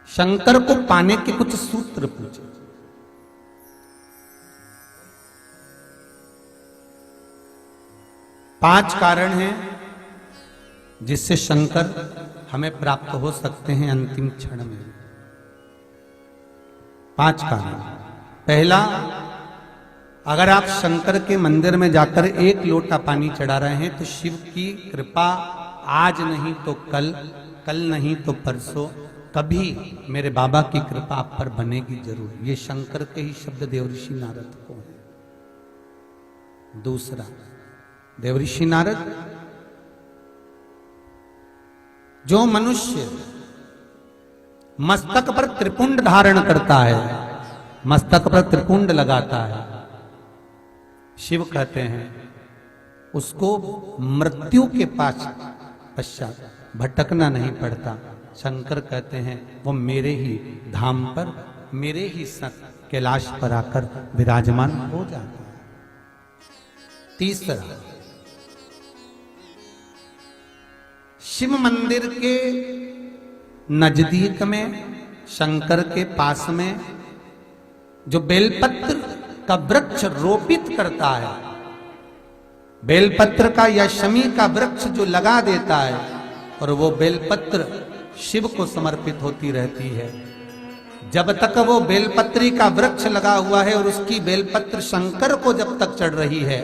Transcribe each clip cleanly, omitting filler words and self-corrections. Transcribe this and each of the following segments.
शंकर को पाने के कुछ सूत्र पूछे। पांच कारण हैं जिससे शंकर हमें प्राप्त हो सकते हैं अंतिम क्षण में। पांच कारण। पहला, अगर आप शंकर के मंदिर में जाकर एक लोटा पानी चढ़ा रहे हैं तो शिव की कृपा आज नहीं तो कल, कल नहीं तो परसों, कभी मेरे बाबा की कृपा आप पर बनेगी जरूर। ये शंकर के ही शब्द देवऋषि नारद को है। दूसरा, देवऋषि नारद, जो मनुष्य मस्तक पर त्रिपुंड धारण करता है, मस्तक पर त्रिपुंड लगाता है, शिव कहते हैं उसको मृत्यु के पश्चात भटकना नहीं पड़ता। शंकर कहते हैं वो मेरे ही धाम पर, मेरे ही कैलाश पर आकर विराजमान हो जाता है। तीसरा, शिव मंदिर के नजदीक में, शंकर के पास में जो बेलपत्र का वृक्ष रोपित करता है, बेलपत्र का या शमी का वृक्ष जो लगा देता है और वो बेलपत्र शिव को समर्पित होती रहती है, जब तक वो बेलपत्री का वृक्ष लगा हुआ है और उसकी बेलपत्र शंकर को जब तक चढ़ रही है,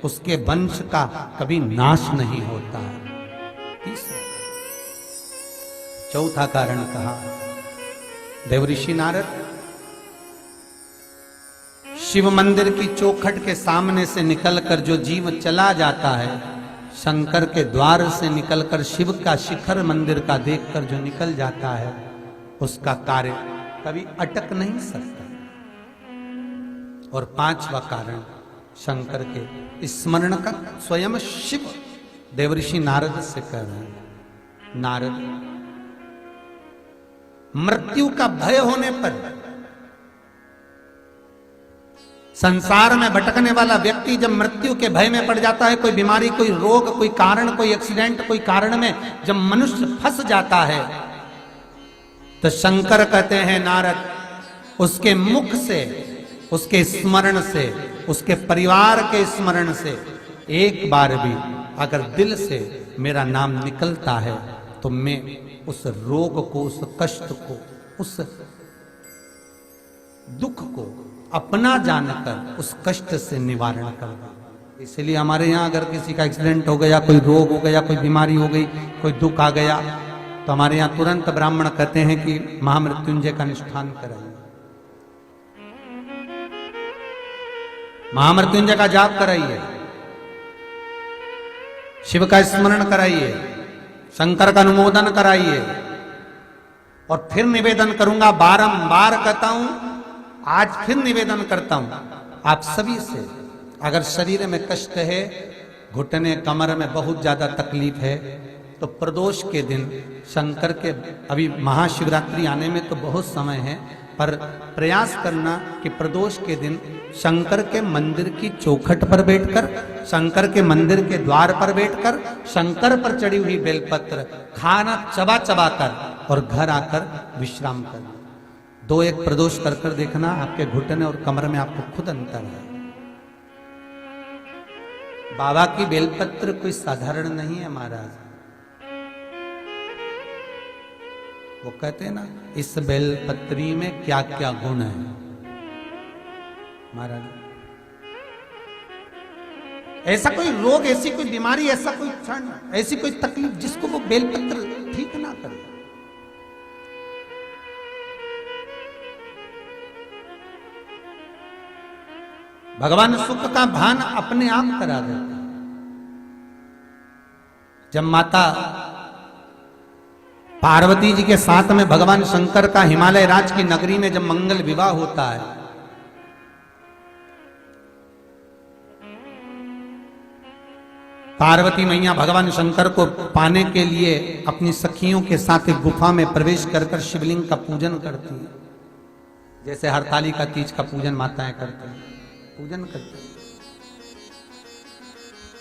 उसके वंश का कभी नाश नहीं होता है। चौथा कारण कहा देवऋषि नारद, शिव मंदिर की चौखट के सामने से निकलकर जो जीव चला जाता है, शंकर के द्वार से निकलकर शिव का शिखर मंदिर का देखकर जो निकल जाता है, उसका कार्य कभी अटक नहीं सकता। और पांचवा कारण शंकर के स्मरण का स्वयं शिव देवऋषि नारद से कह रहे हैं, नारद, मृत्यु का भय होने पर संसार में भटकने वाला व्यक्ति जब मृत्यु के भय में पड़ जाता है, कोई बीमारी, कोई रोग, कोई कारण, कोई एक्सीडेंट, कोई कारण में जब मनुष्य फंस जाता है, तो शंकर कहते हैं नारद, उसके मुख से, उसके स्मरण से, उसके परिवार के स्मरण से एक बार भी अगर दिल से मेरा नाम निकलता है तो मैं उस रोग को, उस कष्ट को, उस दुख को अपना जानकर उस कष्ट से निवारण कर दे। इसलिए हमारे यहाँ अगर किसी का एक्सीडेंट हो गया, कोई रोग हो गया, कोई बीमारी हो गई, कोई दुख आ गया, तो हमारे यहाँ तुरंत ब्राह्मण कहते हैं कि महामृत्युंजय का अनुष्ठान कराइए, महामृत्युंजय का जाप कराइए, शिव का स्मरण कराइए, शंकर का अनुमोदन कराइए। और फिर निवेदन करूंगा, बारंबार कहता हूं, आज फिर निवेदन करता हूं आप सभी से, अगर शरीर में कष्ट है, घुटने कमर में बहुत ज्यादा तकलीफ है, तो प्रदोष के दिन शंकर के, अभी महाशिवरात्रि आने में तो बहुत समय है, पर प्रयास करना कि प्रदोष के दिन शंकर के मंदिर की चौखट पर बैठकर, शंकर के मंदिर के द्वार पर बैठकर, शंकर पर चढ़ी हुई बेलपत्र खाना चबा चबा कर और घर आकर विश्राम करना। 2-1 प्रदोष कर कर देखना, आपके घुटने और कमर में आपको खुद अंतर है। बाबा की बेलपत्र कोई साधारण नहीं है महाराज। वो कहते हैं ना, इस बेलपत्री में क्या क्या गुण है महाराज। ऐसा कोई रोग, ऐसी कोई बीमारी, ऐसा कोई क्षण, ऐसी कोई तकलीफ जिसको वो बेलपत्र ठीक ना करे। भगवान सुख का भान अपने आप करा देते। जब माता पार्वती जी के साथ में भगवान शंकर का हिमालय राज की नगरी में जब मंगल विवाह होता है, पार्वती मैया भगवान शंकर को पाने के लिए अपनी सखियों के साथ एक गुफा में प्रवेश कर कर शिवलिंग का पूजन करती है, जैसे हरतालिका तीज का पूजन माताएं करते हैं, पूजन करते हैं।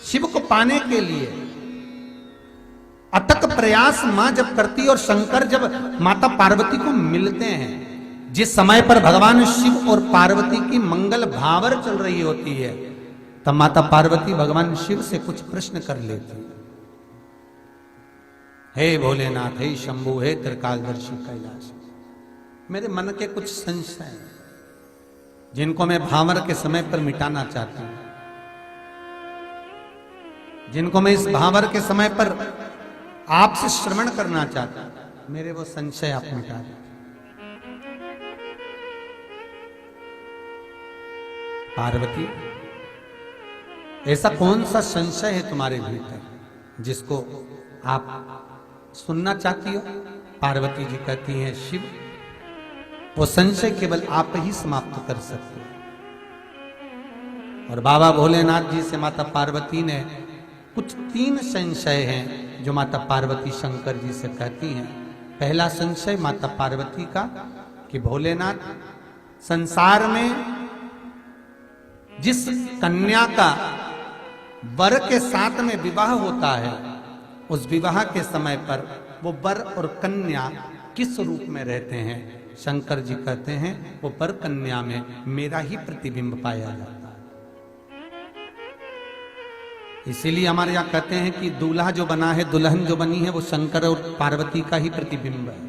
शिव को पाने के लिए अथक प्रयास मां जब करती और शंकर जब माता पार्वती को मिलते हैं, जिस समय पर भगवान शिव और पार्वती की मंगल भावर चल रही होती है, तब माता पार्वती भगवान शिव से कुछ प्रश्न कर लेती। हे भोलेनाथ, हे शंभु, हे त्रिकालदर्शी कैलाश, मेरे मन के कुछ संशय हैं जिनको मैं भावर के समय पर मिटाना चाहती हूं, जिनको मैं इस भावर के समय पर आपसे श्रवण करना चाहता हूं, मेरे वो संशय आप मिटा दें। पार्वती, ऐसा कौन सा संशय है तुम्हारे भीतर जिसको आप सुनना चाहती हो? पार्वती जी कहती हैं, शिव, वो संशय केवल आप ही समाप्त कर सकते हो। और बाबा भोलेनाथ जी से माता पार्वती ने कुछ 3 संशय हैं जो माता पार्वती शंकर जी से कहती हैं। पहला संशय माता पार्वती का कि भोलेनाथ, संसार में जिस कन्या का वर के साथ में विवाह होता है, उस विवाह के समय पर वो वर और कन्या किस रूप में रहते हैं? शंकर जी कहते हैं, वो वर कन्या में मेरा ही प्रतिबिंब पाया जाता है। इसीलिए हमारे यहां कहते हैं कि दूल्हा जो बना है, दुल्हन जो बनी है, वो शंकर और पार्वती का ही प्रतिबिंब है।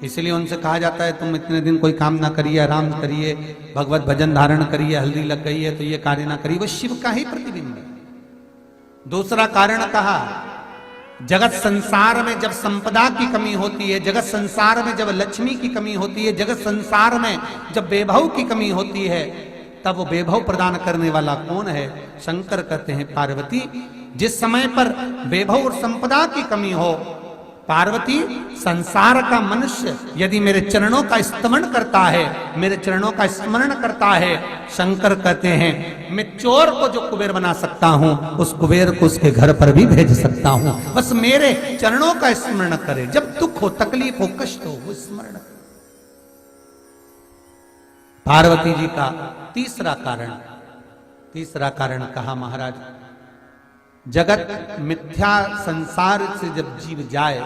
इसलिए उनसे कहा जाता है, तुम इतने दिन कोई काम ना करिए, आराम करिए, भगवत भजन धारण करिए, हल्दी लग गई है तो ये कार्य ना करिए। वो शिव का ही प्रतिबिंब है। दूसरा कारण कहा, जगत संसार में जब संपदा की कमी होती है, जगत संसार में जब लक्ष्मी की कमी होती है, जगत संसार में जब वैभव की कमी होती है, तब वो वैभव प्रदान करने वाला कौन है? शंकर कहते हैं, पार्वती, जिस समय पर वैभव और संपदा की कमी हो, पार्वती, संसार का मनुष्य यदि मेरे चरणों का स्तमन करता है, मेरे चरणों का स्मरण करता है, शंकर कहते हैं, मैं चोर को जो कुबेर बना सकता हूं, उस कुबेर को उसके घर पर भी भेज सकता हूं। बस मेरे चरणों का स्मरण करे। जब दुख हो, तकलीफ हो, कष्ट हो, वो स्मरण करे। पार्वती जी का तीसरा कारण कहा, महाराज, जगत मिथ्या संसार से जब जीव जाए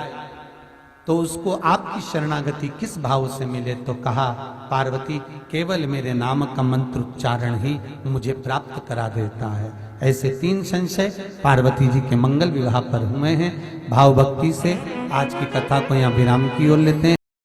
तो उसको आपकी शरणागति किस भाव से मिले? तो कहा, पार्वती, केवल मेरे नाम का मंत्र उच्चारण ही मुझे प्राप्त करा देता है। ऐसे 3 संशय पार्वती जी के मंगल विवाह पर हुए हैं। भाव भक्ति से आज की कथा को यहाँ विराम की ओर लेते हैं।